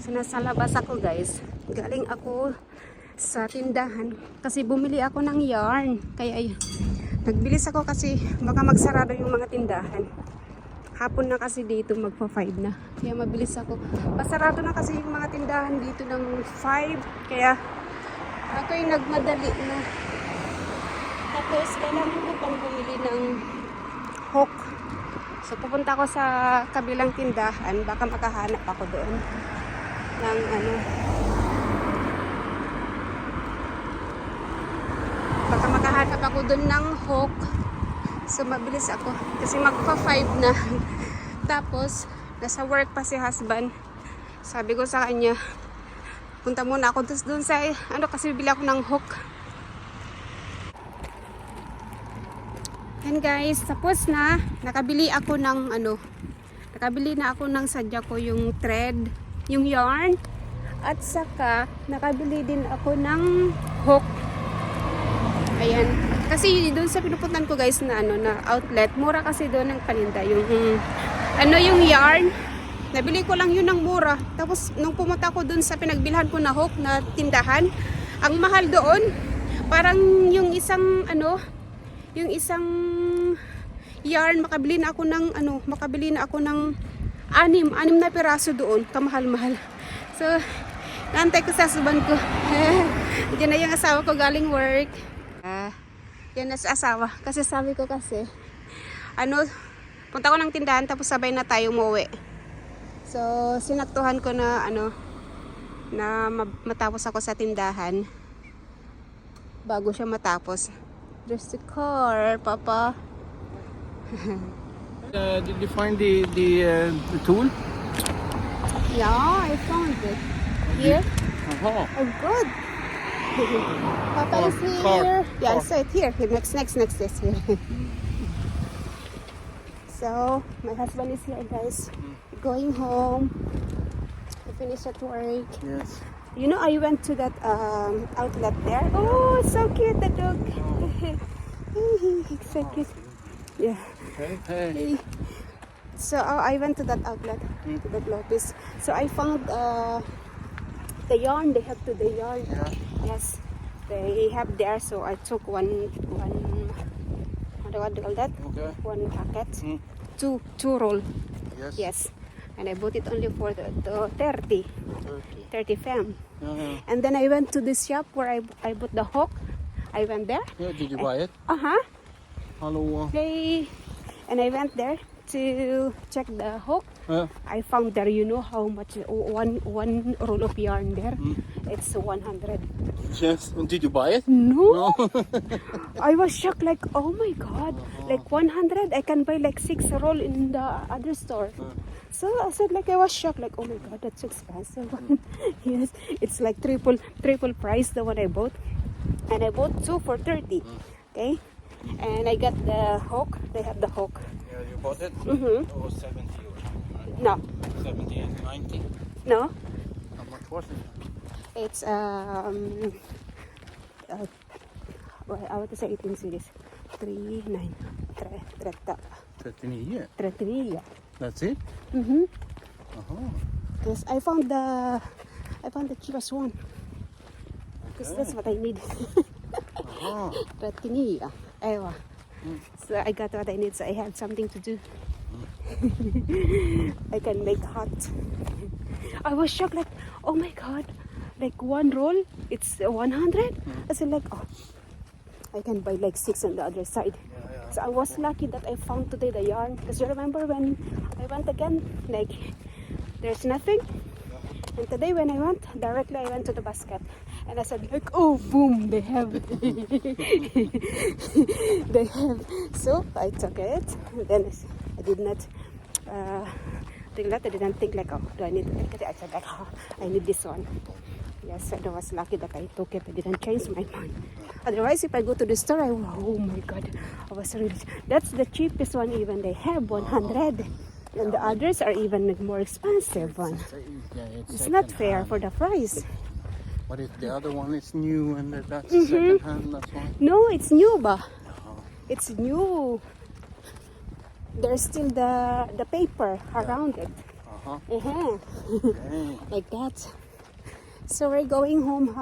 So nasa labas ako guys. Galing ako sa tindahan kasi bumili ako ng yarn. Kaya ayun, nagbilis ako kasi baka magsarado yung mga tindahan. Hapon na kasi dito, magpa 5 na. Kaya mabilis ako. Pasarado na kasi yung mga tindahan dito ng 5. Kaya ako'y nagmadali na. Tapos kailangan ko pang bumili ng hook. So pupunta ako sa kabilang tindahan. Baka makahanap ako doon ng ano. Baka makahanap ako doon ng hook. So mabilis ako kasi magpa 5 na. Tapos nasa work pa si husband. Sabi ko sa kanya, punta muna ako doon sa ano kasi bibili ako ng hook. And guys, tapos na. Nakabili ako ng ano. Nakabili na ako ng sadya ko yung thread, yung yarn. At saka nakabili din ako ng hook. Ayan. Kasi doon sa pinupuntan ko guys na ano na outlet, mura kasi doon ang paninda yung ano yung yarn. Nabili ko lang yun ng mura. Tapos nung pumunta ko doon sa pinagbilhan ko na hook na tindahan, ang mahal doon. Parang yung isang ano, yung isang yarn makabili na ako ng ano, makabili na ako ng 6 na piraso doon, kamahal-mahal. So, naantay ko sa husband ko. Diyan na yung asawa ko galing work. Yan na sa asawa. Kasi sabi ko kasi, ano, punta ko ng tindahan tapos sabay na tayo umuwi. So, sinaktuhan ko na ano, na matapos ako sa tindahan bago siya matapos. There's the car, Papa. Did you find the tool? Yeah, I found it. Here? Oh, Oh, good. Papa is here. Car. Yeah, it's right here. Next is here. So, my husband is here, guys. Going home. We finished at work. yes. You know, I went to that outlet there. Oh, so cute, the dog. So cute. Yeah. Hey. So I went to that outlet, to that Lopez. So I found the yarn. They have the yarn. Yeah. Yes, they have there. So I took one. What do you call that? Okay. One packet. Mm. Two roll. Yes. Yes, and I bought it only for the 30 fam. Yeah. And then I went to this shop where I bought the hook. I went there. Yeah, did you buy it? Uh-huh. Hello. Hey. And I went there to check the hook. I found there, you know how much one roll of yarn there? It's 100. Yes. Did you buy it? No. I was shocked like, oh my god, like 100 I can buy like 6 roll in the other store. So I said like I was shocked like, oh my god, that's expensive. Yes, it's like triple price the one I bought. And I bought 2 for 30. Okay? And I got the hook. They have the hook. Yeah, you bought it? Mm-hmm. It was 70 or something, right? No. 70 and 90? No. How much was it? It's well, I want to say 18 series. 39. 39. 39. That's it? Mm-hmm. Uh-huh. Yes, I found the cheapest one. Because that's what I need. Uh-huh. 39. Ewa. So I got what I need, so I have something to do. I can make hot. I was shocked like, oh my god, like one roll, it's 100? I said like, oh, I can buy like 6 on the other side. Yeah. So I was lucky that I found today the yarn. Because you remember when I went again, like there's nothing. And today when I went, directly I went to the basket. And I said like, oh boom, they have. They have. So I took it. And then I did not think that. I didn't think like, oh, do I need to take it? I said like, oh, I need this one. Yes, and I was lucky that I took it. I didn't change my mind. Otherwise, if I go to the store, oh my god, I was really. That's the cheapest one. Even they have 100, and the others are even more expensive one. It's not fair for the price. But if the other one is new and that's second hand, that's why. No, it's new, ba? It's new. There's still the paper around it. huh? Okay. Like that. So we're going home.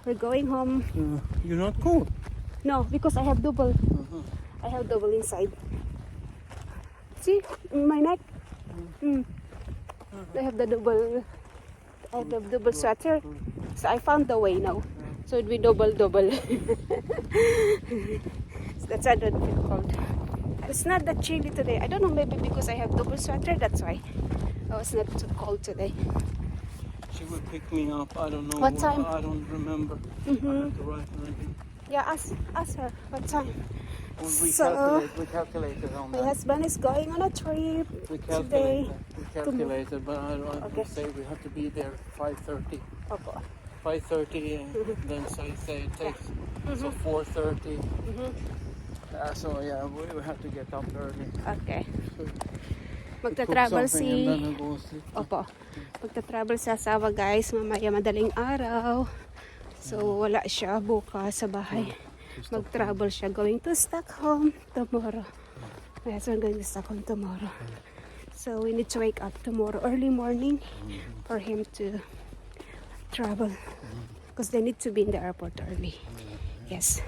We're going home. You're not cold. No, because I have double. I have double inside. See, in my neck. I have the double. I have the double sweater. So I found the way now. So it'd be double. So that's not that cold. It's not that chilly today. I don't know, maybe because I have double sweater. That's why. Oh, it's not too cold today. She will pick me up. I don't know. What time? I don't remember. I have to write everything. Yeah, ask her what time. We So, calculated on my that. husband is going on a trip We today. calculated, but I don't Okay. say we have to be there 5:30. Opo. 5:30, and then say it takes so 4:30. So yeah, we have to get up early. Okay. Cook Magta-travel something and si... then go sleep. Opo. Magta-travel sa asawa guys, mamaya madaling araw. So wala siya bukas sa bahay. Mag-travel siya going to Stockholm tomorrow. Yes, we're going to Stockholm tomorrow. So we need to wake up tomorrow early morning for him to travel. Because they need to be in the airport early. Yes.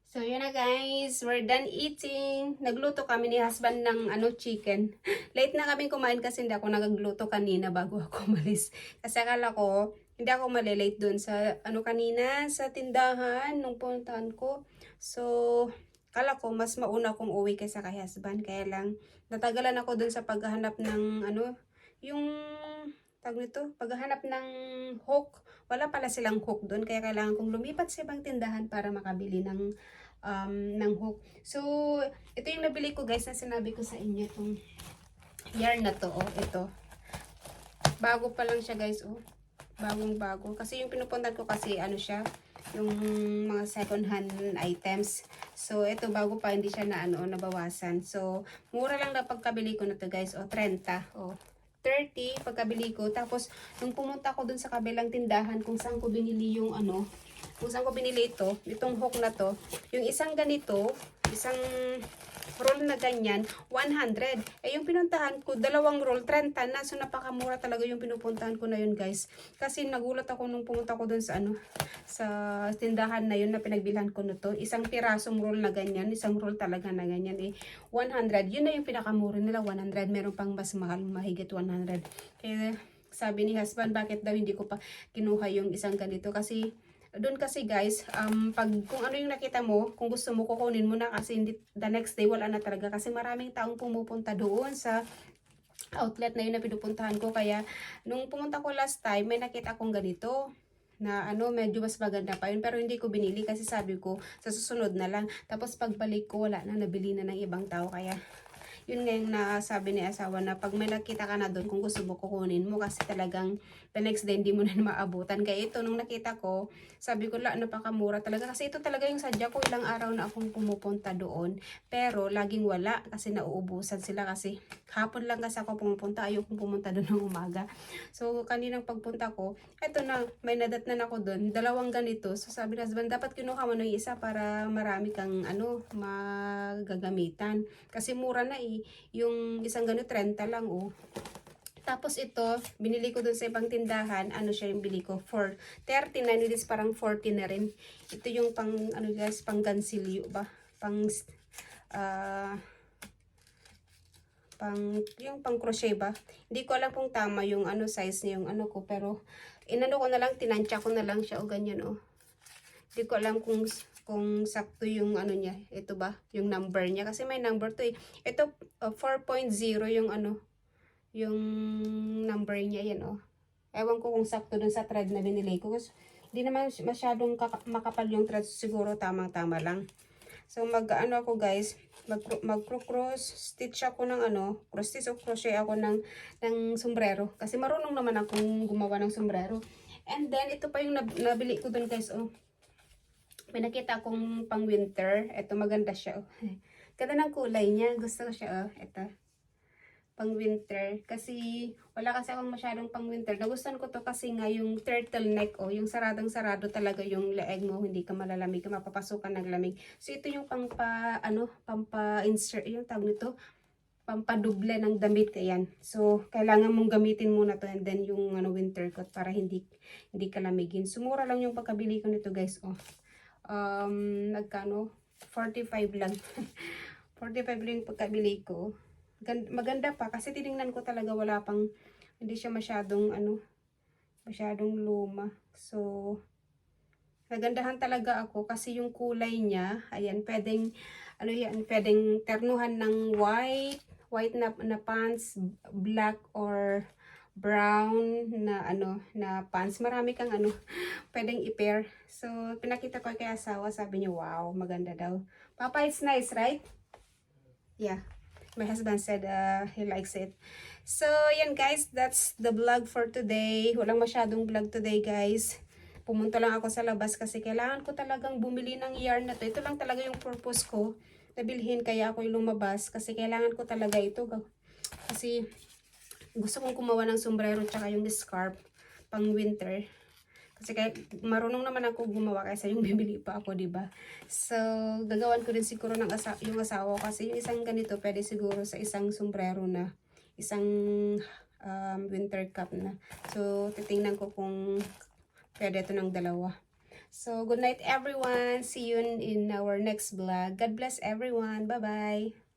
So yun na guys, we're done eating. Nagluto kami ni husband ng chicken. Late na kami kumain kasi hindi ako nagluto kanina bago ako umalis. Kasi akala ko, hindi ako malilate dun sa kanina, sa tindahan nung puntahan ko. So, akala ko mas mauna akong uwi kaysa kay husband. Kaya lang, natagalan ako dun sa paghahanap ng yung tawag nito, paghahanap ng hook. Wala pala silang hook doon, kaya kailangan kong lumipat sa ibang tindahan para makabili ng hook. So, ito yung nabili ko guys na sinabi ko sa inyo, itong yarn na to, ito. Bago pa lang siya guys, bagong bago. Kasi yung pinupuntan ko kasi siya, yung mga second hand items. So, ito bago pa, hindi siya nabawasan. So, mura lang na pagkabili ko na to guys, 30, 30 pagkabili ko. Tapos, nung pumunta ko dun sa kabilang tindahan kung saan ko binili yung kung saan ko binili itong hook na to, yung isang ganito, isang roll na ganyan, 100. Eh, yung pinuntahan ko, dalawang roll, 30 na. So, napakamura talaga yung pinupuntahan ko na yun, guys. Kasi nagulat ako nung pumunta ko dun sa sa tindahan na yun na pinagbilhan ko na to. Isang pirasong roll na ganyan, isang roll talaga na ganyan, 100. Yun na yung pinakamura nila, 100. Meron pang mas mahal, mahigit 100. Kaya, sabi ni husband, bakit daw hindi ko pa kinuha yung isang ganito? Kasi, doon kasi guys, kung ano yung nakita mo, kung gusto mo kukunin mo na kasi hindi, the next day wala na talaga kasi maraming taong pumupunta doon sa outlet na yun na pinupuntahan ko. Kaya nung pumunta ko last time, may nakita akong ganito na medyo mas maganda pa yun, pero hindi ko binili kasi sabi ko sa susunod na lang. Tapos pagbalik ko wala na, nabili na ng ibang tao. Kaya yun nga yung nasabi ni asawa na pag may nakita ka na doon, kung gusto mo kukunin mo kasi talagang the next day hindi mo na maabutan. Kaya ito nung nakita ko, sabi ko napakamura talaga kasi ito talaga yung sadya ko. Ilang araw na akong pumupunta doon pero laging wala kasi nauubusan sila kasi hapon lang kasi ako pumupunta, ayokong pumunta doon ng umaga. So kaninang pagpunta ko, eto na, may nadatnan ako doon, dalawang ganito. So sabi na husband, dapat kinuha mo ng isa para marami kang magagamitan kasi mura na yung isang ganito 30 lang Tapos ito, binili ko dun sa ibang tindahan, siya yung bili ko for 39, it is parang 40 na rin. Ito yung pang guys, pang gansilyo ba? Yung pang crochet ba? Hindi ko alam kung tama yung size niya yung ko, pero ko na lang, tinansya ko na lang siya ganyan Hindi ko alam kung sakto yung niya. Ito ba? Yung number niya. Kasi may number to Ito, 4.0 yung yung number niya. Yan Ewan ko kung sakto dun sa thread na binili ko. Kasi hindi naman masyadong makapal yung thread. Siguro tamang-tama lang. So, ako guys. Mag-cross stitch ako ng cross stitch o crochet ako ng sombrero. Kasi marunong naman akong gumawa ng sombrero. And then, ito pa yung nabili ko dun guys. May nakita akong pang winter. Ito maganda siya. Ganda ng kulay niya. Gusto ko siya. Ito. pang winter. Kasi wala kasi akong masyadong pang winter. Nagustuhan ko to kasi nga yung turtleneck o yung saradong sarado talaga yung leeg mo, hindi ka malalamig, mapapasukan ng lamig. So ito yung pampa-insert, yung tawag nito, pampaduble ng damit. Ayan. So kailangan mong gamitin muna to, and then yung winter coat para hindi ka lamigin. Sumura lang yung pagkabili ko nito, guys. Oh. Nagkano? 45 lang. 45 lang yung pagkabili ko. Maganda pa kasi tiningnan ko talaga, wala pang, hindi siya masyadong masyadong luma. So nagandahan talaga ako kasi yung kulay niya, ayan, pwedeng pwedeng ternuhan ng white na pants, black or brown na na pants. Marami kang pwedeng i-pair. So pinakita ko kay asawa, sabi niya wow, maganda daw. Papa, it's nice, right? Yeah. My husband said he likes it. So, yan guys, that's the vlog for today. Walang masyadong vlog today, guys. Pumunta lang ako sa labas kasi kailangan ko talagang bumili ng yarn na to. Ito lang talaga yung purpose ko. Nabilhin kaya ako yung lumabas kasi kailangan ko talaga ito. Kasi gusto kong kumawa ng sombrero tsaka yung scarf pang winter. Kasi marunong naman ako gumawa kaysa yung bibili pa ako, diba? So, gagawan ko din siguro ng yung asawa ko kasi yung isang ganito pwede siguro sa isang sombrero na, isang winter cap na. So, titingnan ko kung pwede ito ng dalawa. So, good night everyone. See you in our next vlog. God bless everyone. Bye-bye.